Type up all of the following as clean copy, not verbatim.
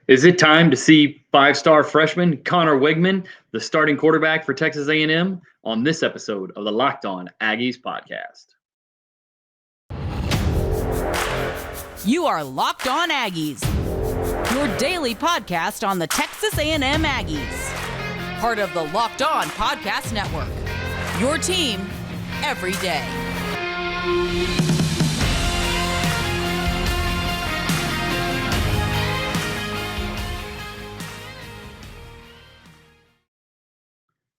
Is it time to see five-star freshman Connor Weigman, the starting quarterback for Texas A&M, on this episode of the Locked On Aggies podcast? You are Locked On Aggies, your daily podcast on the Texas A&M Aggies, part of the Locked On Podcast Network, your team every day.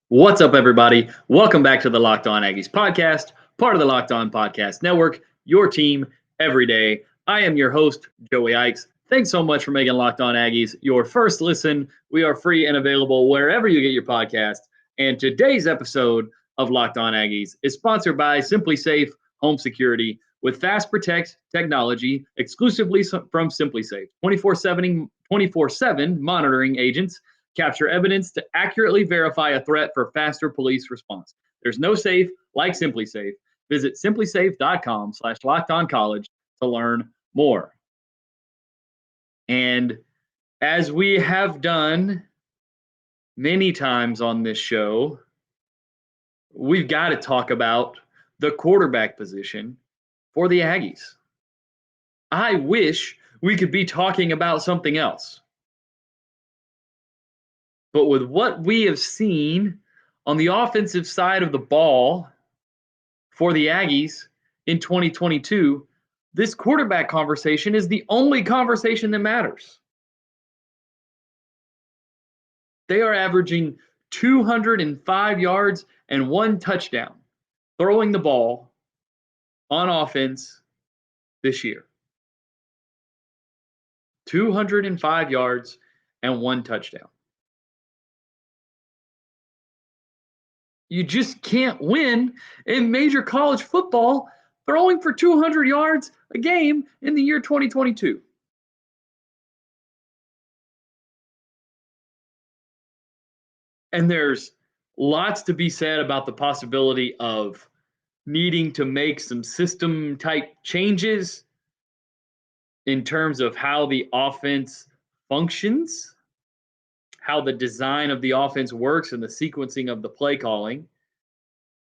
What's up, everybody? Welcome back to the Locked On Aggies podcast, part of the Locked On Podcast Network, your team every day. I am your host, Joey Ikes. Thanks so much for making Locked On Aggies your first listen. We are free and available wherever you get your podcast. And today's episode of Locked On Aggies is sponsored by Simply Safe Home Security with Fast Protect technology exclusively from Simply Safe. 24/7 monitoring agents capture evidence to accurately verify a threat for faster police response. There's no safe like Simply Safe. Visit simplysafe.com/lockedoncollege to learn more. And as we have done many times on this show, we've got to talk about the quarterback position for the Aggies. I wish we could be talking about something else. But with what we have seen on the offensive side of the ball for the Aggies in 2022, this quarterback conversation is the only conversation that matters. They are averaging 205 yards and 1 touchdown throwing the ball on offense this year. 205 yards and 1 touchdown. You just can't win in major college football throwing for 200 yards a game in the year 2022. And there's lots to be said about the possibility of needing to make some system type changes in terms of how the offense functions, how the design of the offense works, and the sequencing of the play calling.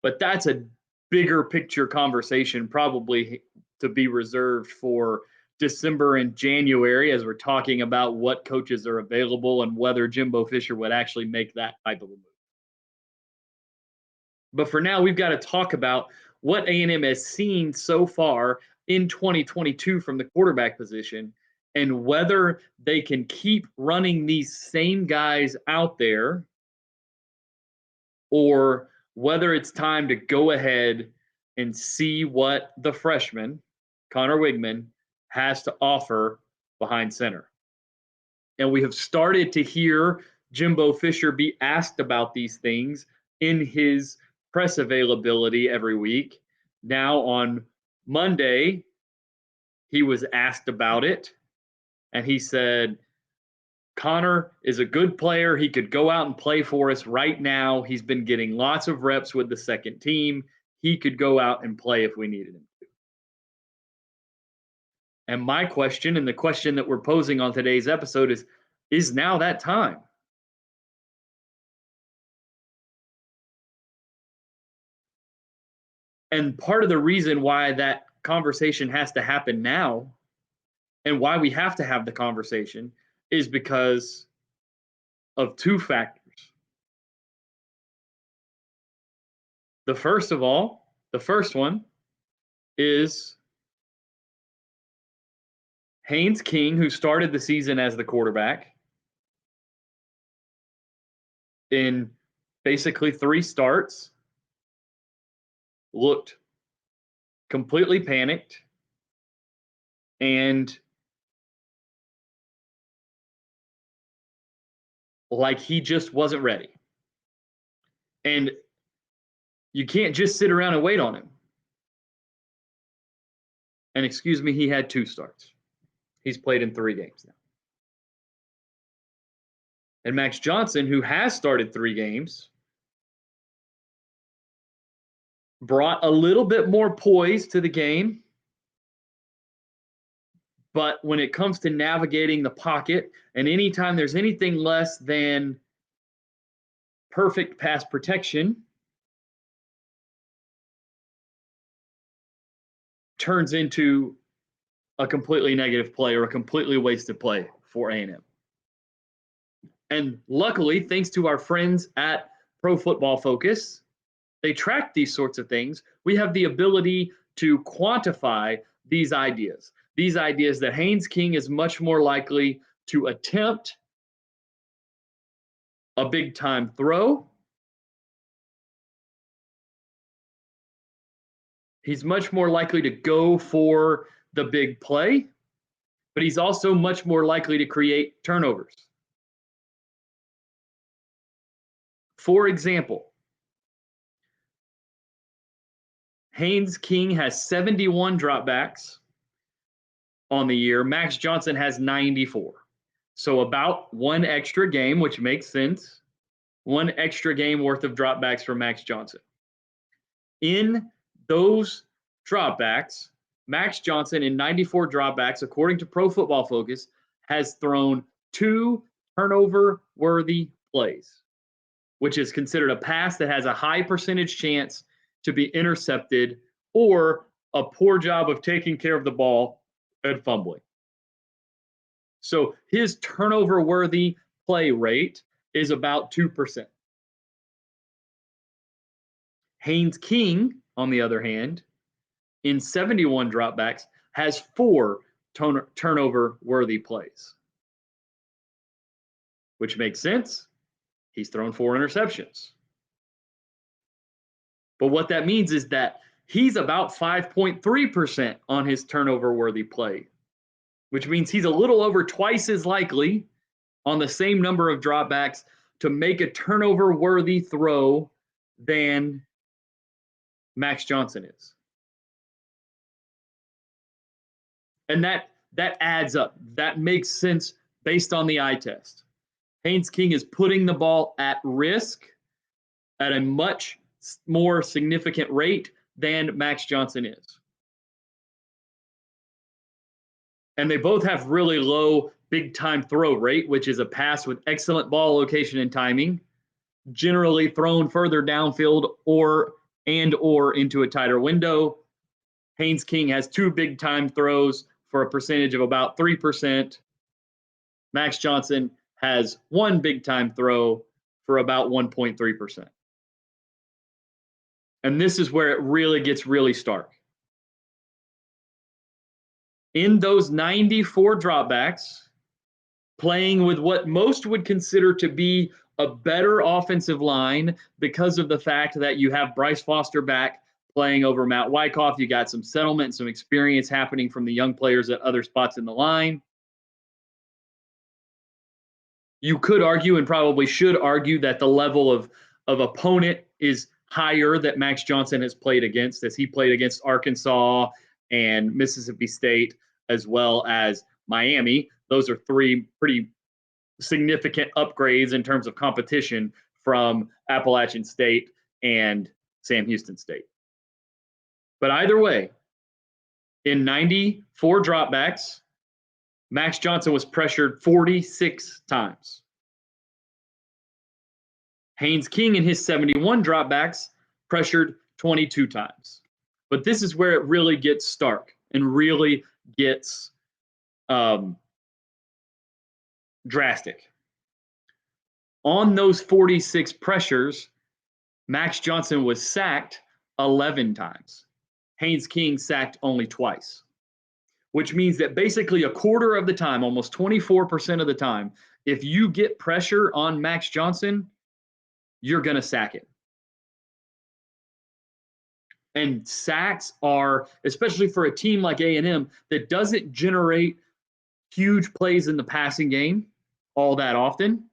But that's a bigger picture conversation, probably to be reserved for December and January, as we're talking about what coaches are available and whether Jimbo Fisher would actually make that type of a move. But for now, we've got to talk about what A&M has seen so far in 2022 from the quarterback position, and whether they can keep running these same guys out there, or whether it's time to go ahead and see what the freshman, Connor Weigman, has to offer behind center. And we have started to hear Jimbo Fisher be asked about these things in his press availability every week. Now on Monday, he was asked about it. And he said, Connor is a good player. He could go out and play for us right now. He's been getting lots of reps with the second team. He could go out and play if we needed him to. And my question, and the question that we're posing on today's episode, is now that time? And part of the reason why that conversation has to happen now, and why we have to have the conversation, is because of two factors. The first one is Haynes King, who started the season as the quarterback in basically 3 starts, looked completely panicked and like he just wasn't ready. And you can't just sit around and wait on him. And excuse me, he had 2 starts. He's played in 3 games now. And Max Johnson, who has started 3 games, brought a little bit more poise to the game, But when it comes to navigating the pocket, and anytime there's anything less than perfect pass protection, turns into a completely negative play or a completely wasted play for A&M. And luckily, thanks to our friends at Pro Football Focus, they track these sorts of things. We have the ability to quantify these ideas that Haynes King is much more likely to attempt a big time throw. He's much more likely to go for the big play, but he's also much more likely to create turnovers. For example, Haynes King has 71 dropbacks on the year. Max Johnson has 94. So about one extra game, which makes sense. One extra game worth of dropbacks for Max Johnson. In those dropbacks, Max Johnson in 94 dropbacks, according to Pro Football Focus, has thrown 2 turnover-worthy plays, which is considered a pass that has a high percentage chance to be intercepted or a poor job of taking care of the ball and fumbling. So his turnover-worthy play rate is about 2%. Haynes King, on the other hand, in 71 dropbacks, has 4 turnover-worthy plays, which makes sense. He's thrown 4 interceptions. But what that means is that he's about 5.3% on his turnover-worthy play, which means he's a little over twice as likely on the same number of dropbacks to make a turnover-worthy throw than Max Johnson is. And that adds up. That makes sense based on the eye test. Haynes King is putting the ball at risk at a much more significant rate than Max Johnson is. And they both have really low big time throw rate, which is a pass with excellent ball location and timing, generally thrown further downfield or into a tighter window. Haynes King has 2 big time throws for a percentage of about 3%. Max Johnson has 1 big time throw for about 1.3%. And this is where it really gets really stark. In those 94 dropbacks, playing with what most would consider to be a better offensive line because of the fact that you have Bryce Foster back playing over Matt Wyckoff. You got some settlement and some experience happening from the young players at other spots in the line. You could argue, and probably should argue, that the level of opponent is higher that Max Johnson has played against, as he played against Arkansas and Mississippi State, as well as Miami. Those are 3 pretty significant upgrades in terms of competition from Appalachian State and Sam Houston State. But either way, in 94 dropbacks, Max Johnson was pressured 46 times. Haynes King in his 71 dropbacks pressured 22 times. But this is where it really gets stark and really gets drastic. On those 46 pressures, Max Johnson was sacked 11 times. Haynes King sacked only twice, which means that basically a quarter of the time, almost 24% of the time, if you get pressure on Max Johnson, you're going to sack it. And sacks are, especially for a team like A&M that doesn't generate huge plays in the passing game all that often,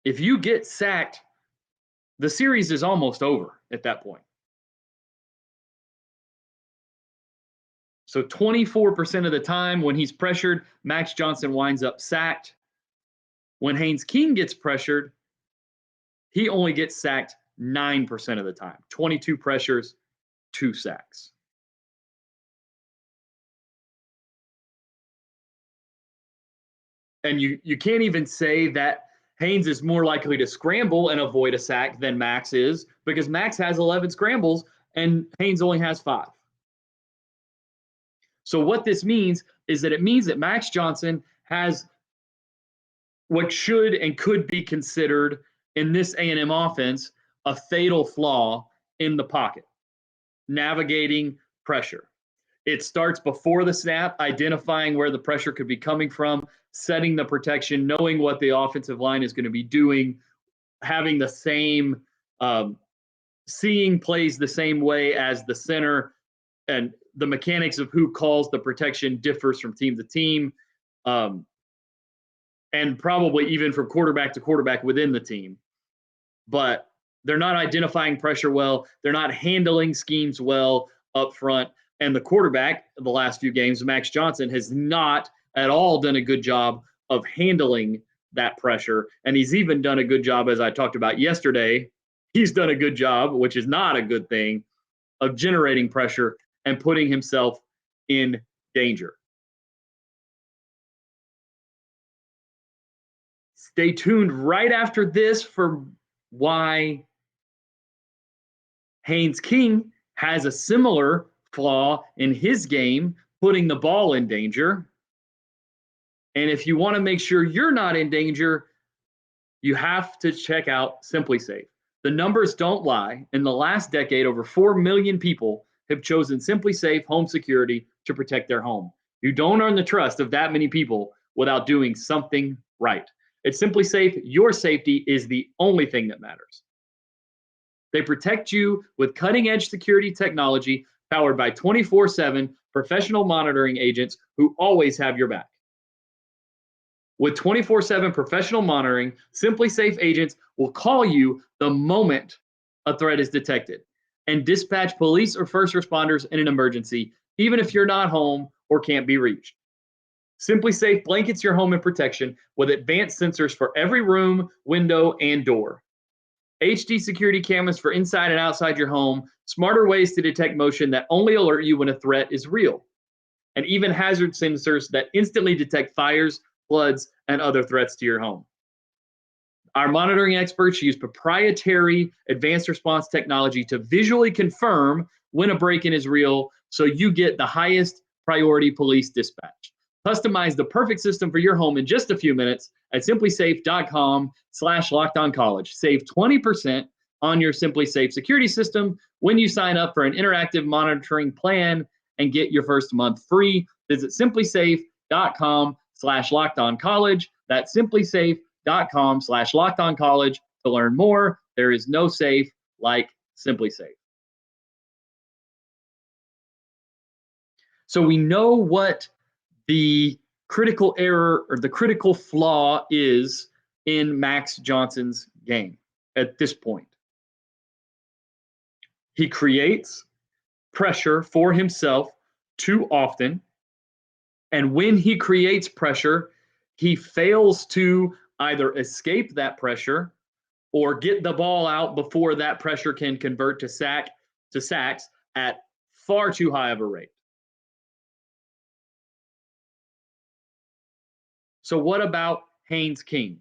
if you get sacked, the series is almost over at that point. So 24% of the time when he's pressured, Max Johnson winds up sacked. When Haynes King gets pressured, he only gets sacked 9% of the time. 22 pressures, 2 sacks. And you can't even say that Haynes is more likely to scramble and avoid a sack than Max is, because Max has 11 scrambles and Haynes only has 5. So what this means is that it means that Max Johnson has what should and could be considered in this A&M offense a fatal flaw in the pocket, navigating pressure. It starts before the snap, identifying where the pressure could be coming from, setting the protection, knowing what the offensive line is going to be doing, having the same, seeing plays the same way as the center, and the mechanics of who calls the protection differs from team to team, and probably even from quarterback to quarterback within the team. But they're not identifying pressure well. They're not handling schemes well up front. And the quarterback the last few games, Max Johnson, has not at all done a good job of handling that pressure. And he's even done a good job, as I talked about yesterday, he's done a good job, which is not a good thing, of generating pressure and putting himself in danger. Stay tuned right after this for why Haynes King has a similar flaw in his game, putting the ball in danger. And if you want to make sure you're not in danger, you have to check out Simply Safe. The numbers don't lie. In the last decade, over 4 million people have chosen Simply Safe home security to protect their home. You don't earn the trust of that many people without doing something right. At Simply Safe, your safety is the only thing that matters. They protect you with cutting-edge security technology powered by 24/7 professional monitoring agents who always have your back. With 24/7 professional monitoring, Simply Safe agents will call you the moment a threat is detected and dispatch police or first responders in an emergency, even if you're not home or can't be reached. Simply Safe blankets your home in protection with advanced sensors for every room, window, and door. HD security cameras for inside and outside your home, smarter ways to detect motion that only alert you when a threat is real, and even hazard sensors that instantly detect fires, floods, and other threats to your home. Our monitoring experts use proprietary advanced response technology to visually confirm when a break-in is real, so you get the highest priority police dispatch. Customize the perfect system for your home in just a few minutes at simplysafe.com/lockedoncollege. Save 20% on your Simply Safe security system when you sign up for an interactive monitoring plan and get your first month free. Visit simplysafe.com/lockedoncollege. That's simplysafe.com/lockedoncollege to learn more. There is no safe like Simply Safe. So we know what the critical error or the critical flaw is in Max Johnson's game at this point. He creates pressure for himself too often. And when he creates pressure, he fails to either escape that pressure or get the ball out before that pressure can convert to sacks at far too high of a rate. So what about Haynes King?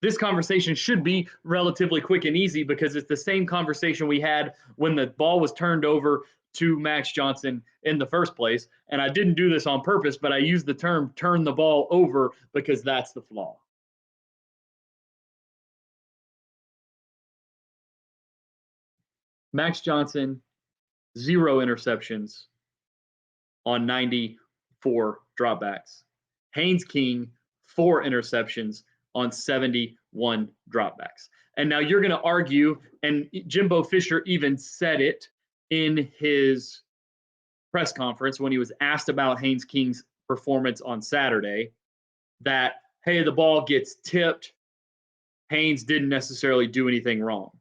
This conversation should be relatively quick and easy because it's the same conversation we had when the ball was turned over to Max Johnson in the first place. And I didn't do this on purpose, but I used the term turn the ball over because that's the flaw. Max Johnson, 0 interceptions on 94 dropbacks. Haynes King, 4 interceptions on 71 dropbacks. And now you're going to argue, and Jimbo Fisher even said it in his press conference when he was asked about Haynes King's performance on Saturday, that, hey, the ball gets tipped. Haynes didn't necessarily do anything wrong.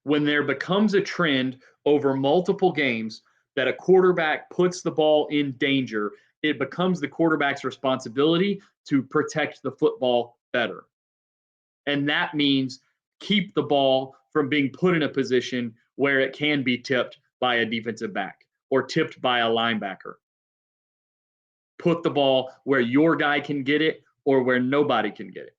When there becomes a trend over multiple games that a quarterback puts the ball in danger, it becomes the quarterback's responsibility to protect the football better. And that means keep the ball from being put in a position where it can be tipped by a defensive back or tipped by a linebacker. Put the ball where your guy can get it or where nobody can get it.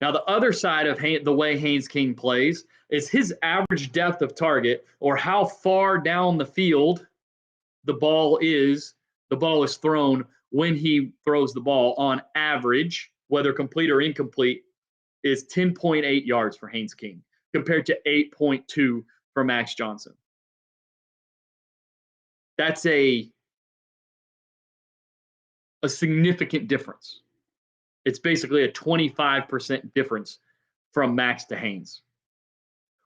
Now, the other side of the way Haynes King plays is his average depth of target, or how far down the field the ball is thrown when he throws the ball. On average, whether complete or incomplete, is 10.8 yards for Haynes King compared to 8.2 for Max Johnson. That's a significant difference. It's basically a 25% difference from Max to Haynes.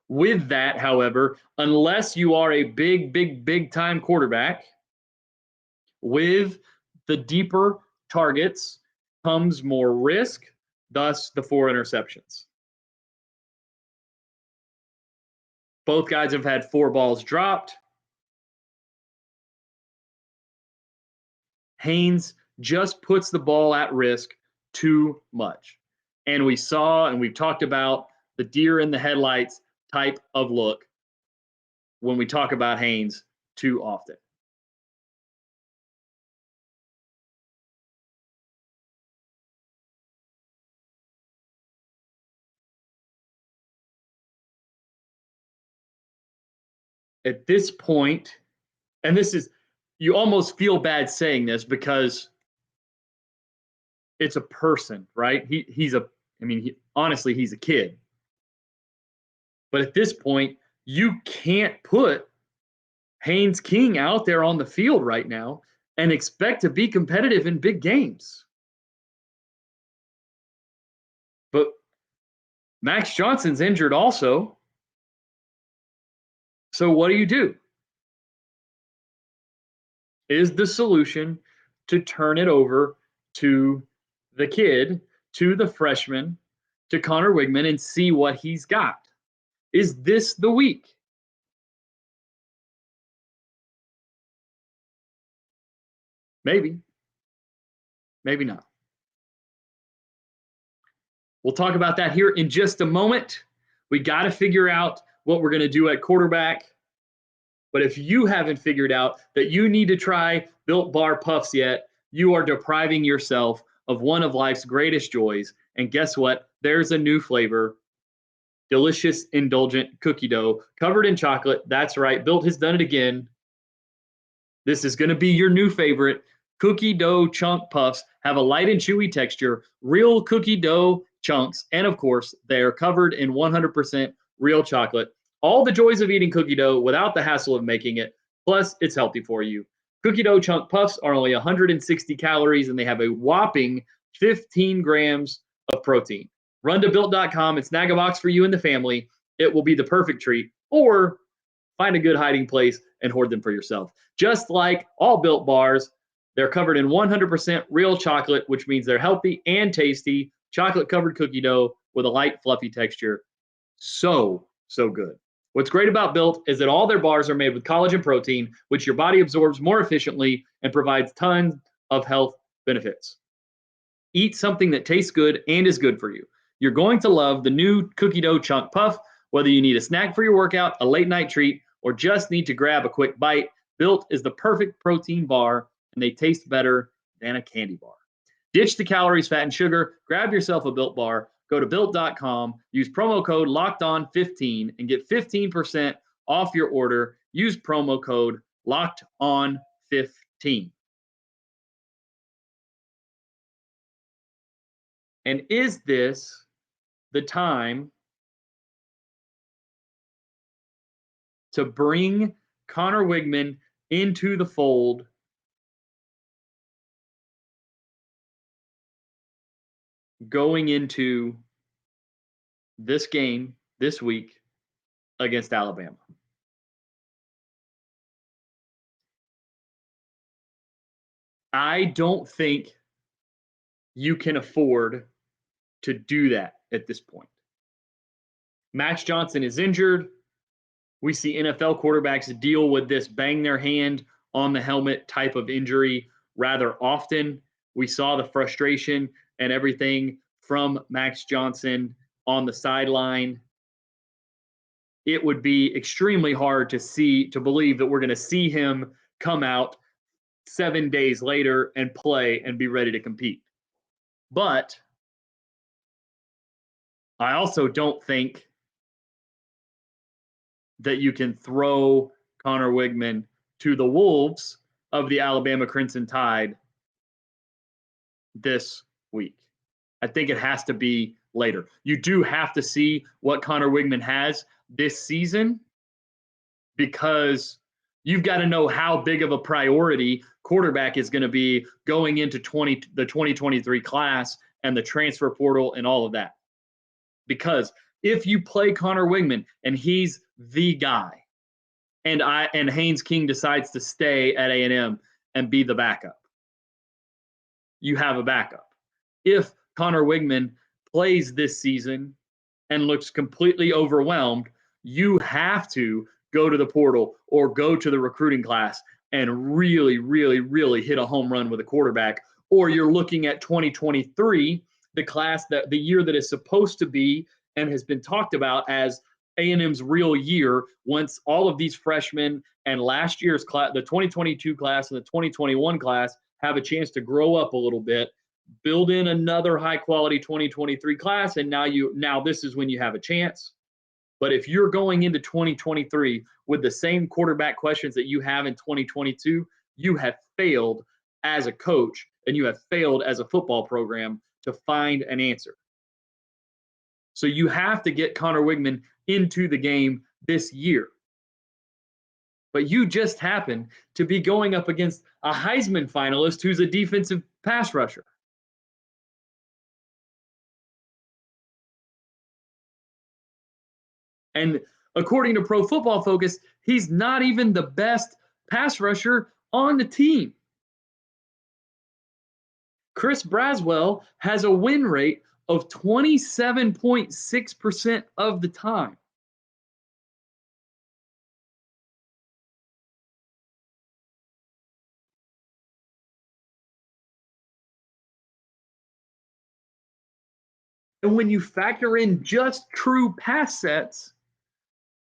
With that, however, unless you are a big time quarterback, with the deeper targets comes more risk, thus the 4 interceptions. Both guys have had 4 balls dropped. Haynes just puts the ball at risk too much. And we saw, and we've talked about, the deer in the headlights type of look when we talk about Haynes too often. At this point, and this is, you almost feel bad saying this because it's a person, right? Honestly, he's a kid. But at this point, you can't put Haynes King out there on the field right now and expect to be competitive in big games. But Max Johnson's injured also. So what do? Is the solution to turn it over to the kid, to the freshman, to Connor Weigman, and see what he's got? Is this the week? Maybe. Maybe not. We'll talk about that here in just a moment. We got to figure out what we're going to do at quarterback. But if you haven't figured out that you need to try Built Bar Puffs yet, you are depriving yourself of one of life's greatest joys. And guess what? There's a new flavor. Delicious, indulgent cookie dough covered in chocolate. That's right. Built has done it again. This is going to be your new favorite. Cookie dough chunk puffs have a light and chewy texture, real cookie dough chunks, and of course, they are covered in 100% real chocolate. All the joys of eating cookie dough without the hassle of making it. Plus, it's healthy for you. Cookie dough chunk puffs are only 160 calories, and they have a whopping 15 grams of protein. Run to Built.com and snag a box for you and the family. It will be the perfect treat. Or find a good hiding place and hoard them for yourself. Just like all Built bars, they're covered in 100% real chocolate, which means they're healthy and tasty. Chocolate-covered cookie dough with a light, fluffy texture. So good. What's great about Built is that all their bars are made with collagen protein, which your body absorbs more efficiently and provides tons of health benefits. Eat something that tastes good and is good for you. You're going to love the new cookie dough chunk puff. Whether you need a snack for your workout, a late night treat, or just need to grab a quick bite, Built is the perfect protein bar, and they taste better than a candy bar. Ditch the calories, fat, and sugar. Grab yourself a Built bar. Go to Built.com, use promo code LOCKEDON15 and get 15% off your order. Use promo code LOCKEDON15. And is this the time to bring Connor Weigman into the fold going into this game this week against Alabama? I don't think you can afford to do that at this point. Max Johnson is injured. We see NFL quarterbacks deal with this bang their hand on the helmet type of injury rather often. We saw the frustration and everything from Max Johnson on the sideline it would be extremely hard to believe that we're going to see him come out 7 days later and play and be ready to compete. But I also don't think that you can throw Connor Weigman to the wolves of the Alabama Crimson Tide this week. I think it has to be later. You do have to see what Connor Weigman has this season, because you've got to know how big of a priority quarterback is going to be going into the 2023 class and the transfer portal and all of that. Because if you play Connor Weigman and he's the guy, and Haynes King decides to stay at A&M and be the backup, you have a backup. If Connor Weigman plays this season and looks completely overwhelmed, you have to go to the portal or go to the recruiting class and really, really, really hit a home run with a quarterback. Or you're looking at 2023, the year that is supposed to be and has been talked about as A&M's real year, once all of these freshmen and last year's class, the 2022 class and the 2021 class, have a chance to grow up a little bit, build in another high-quality 2023 class, and now this is when you have a chance. But if you're going into 2023 with the same quarterback questions that you have in 2022, you have failed as a coach and you have failed as a football program to find an answer. So you have to get Connor Weigman into the game this year. But you just happen to be going up against a Heisman finalist who's a defensive pass rusher. And according to Pro Football Focus, he's not even the best pass rusher on the team. Chris Braswell has a win rate of 27.6% of the time. And when you factor in just true pass sets,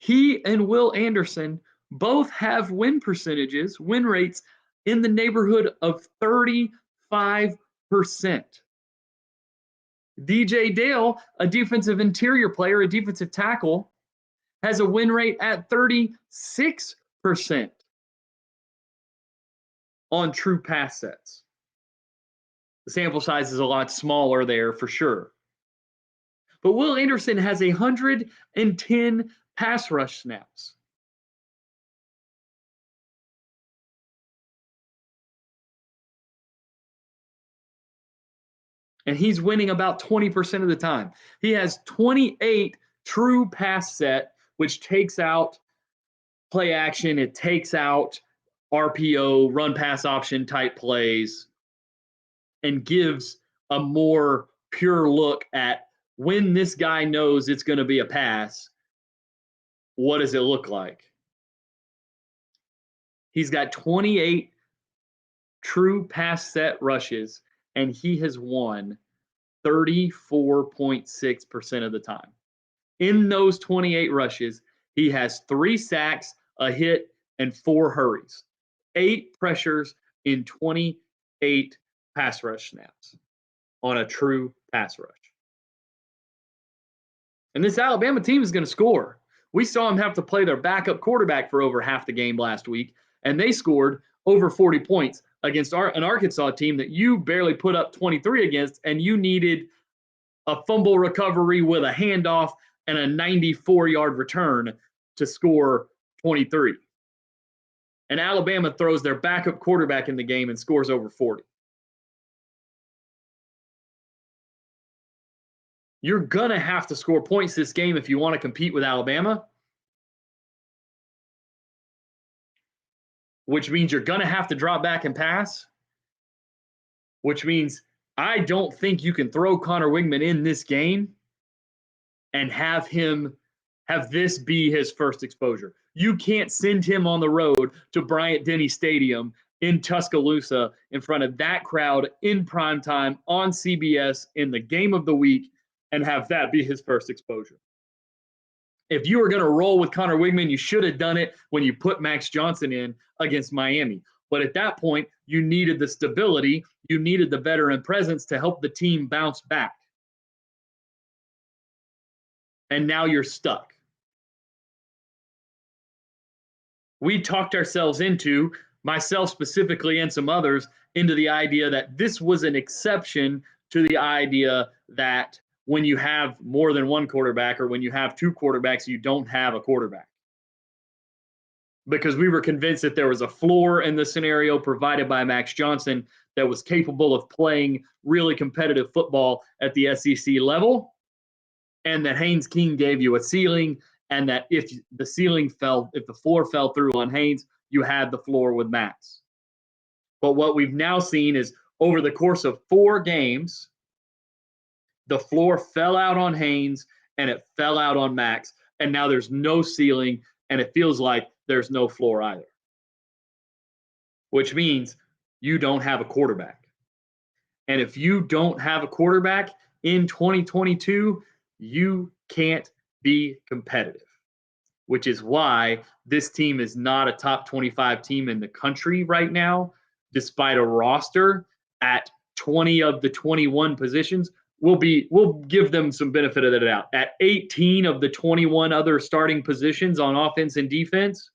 he and Will Anderson both have win rates in the neighborhood of 35%. DJ Dale, a defensive interior player, a defensive tackle, has a win rate at 36% on true pass sets. The sample size is a lot smaller there for sure. But Will Anderson has 110 pass rush snaps. And he's winning about 20% of the time. He has 28 true pass set, which takes out play action. It takes out RPO, run pass option type plays, and gives a more pure look at when this guy knows it's going to be a pass, what does it look like? He's got 28 true pass set rushes, and he has won 34.6% of the time. In those 28 rushes, he has 3 sacks, a hit, and 4 hurries. 8 pressures in 28 pass rush snaps on a true pass rush. And this Alabama team is going to score. We saw them have to play their backup quarterback for over half the game last week, and they scored over 40 points against an Arkansas team that you barely put up 23 against, and you needed a fumble recovery with a handoff and a 94-yard return to score 23. And Alabama throws their backup quarterback in the game and scores over 40. You're going to have to score points this game if you want to compete with Alabama, which means you're going to have to drop back and pass, which means I don't think you can throw Connor Weigman in this game and have this be his first exposure. You can't send him on the road to Bryant-Denny Stadium in Tuscaloosa in front of that crowd in primetime on CBS in the game of the week and have that be his first exposure. If you were going to roll with Connor Weigman, you should have done it when you put Max Johnson in against Miami. But at that point, you needed the stability, you needed the veteran presence to help the team bounce back. And now you're stuck. We talked ourselves into, myself specifically and some others, into the idea that this was an exception to the idea that when you have more than one quarterback or when you have two quarterbacks, you don't have a quarterback. Because we were convinced that there was a floor in the scenario provided by Max Johnson that was capable of playing really competitive football at the SEC level, and that Haynes King gave you a ceiling, and that if the floor fell through on Haynes, you had the floor with Max. But what we've now seen is over the course of 4 games, the floor fell out on Haynes and it fell out on Max, and now there's no ceiling, and it feels like there's no floor either. Which means you don't have a quarterback. And if you don't have a quarterback in 2022, you can't be competitive, which is why this team is not a top 25 team in the country right now, despite a roster at 20 of the 21 positions. We'll give them some benefit of the doubt. At 18 of the 21 other starting positions on offense and defense,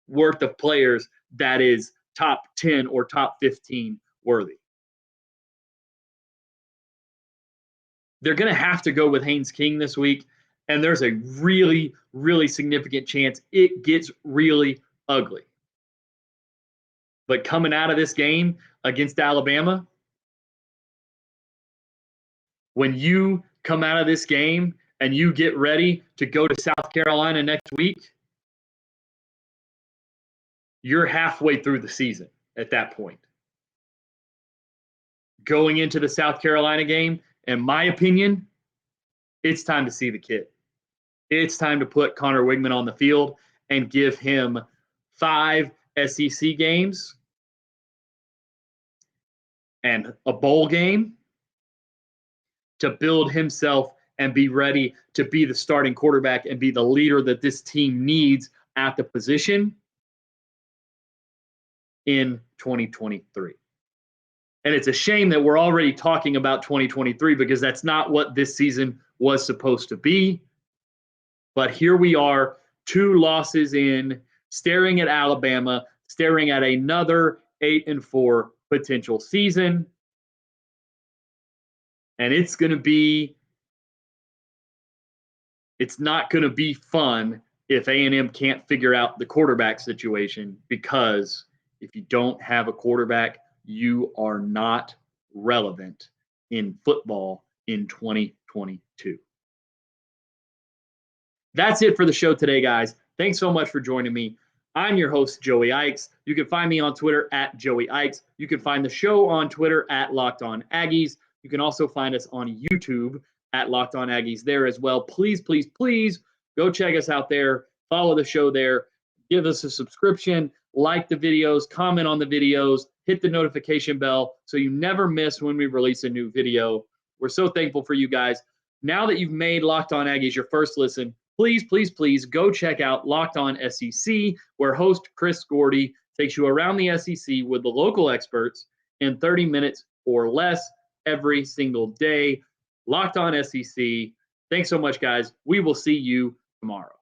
worth of players that is top 10 or top 15 worthy. They're going to have to go with Haynes King this week, and there's a really, really significant chance it gets really ugly. But coming out of this game against Alabama, when you come out of this game and you get ready to go to South Carolina next week, you're halfway through the season at that point. Going into the South Carolina game, in my opinion, it's time to see the kid. It's time to put Connor Weigman on the field and give him 5 SEC games and a bowl game to build himself and be ready to be the starting quarterback and be the leader that this team needs at the position in 2023. And it's a shame that we're already talking about 2023 because that's not what this season was supposed to be. But here we are, 2 losses in, staring at Alabama, staring at another 8-4 potential season. And it's not going to be fun if A&M can't figure out the quarterback situation, because if you don't have a quarterback, you are not relevant in football in 2022. That's it for the show today, guys. Thanks so much for joining me. I'm your host, Joey Ikes. You can find me on Twitter at Joey Ikes. You can find the show on Twitter at Locked On Aggies. You can also find us on YouTube at Locked On Aggies there as well. Please, please, please go check us out there. Follow the show there. Give us a subscription. Like the videos. Comment on the videos. Hit the notification bell so you never miss when we release a new video. We're so thankful for you guys. Now that you've made Locked On Aggies your first listen, please, please, please go check out Locked On SEC, where host Chris Gordy takes you around the SEC with the local experts in 30 minutes or less every single day. Locked On SEC. Thanks so much, guys. We will see you tomorrow.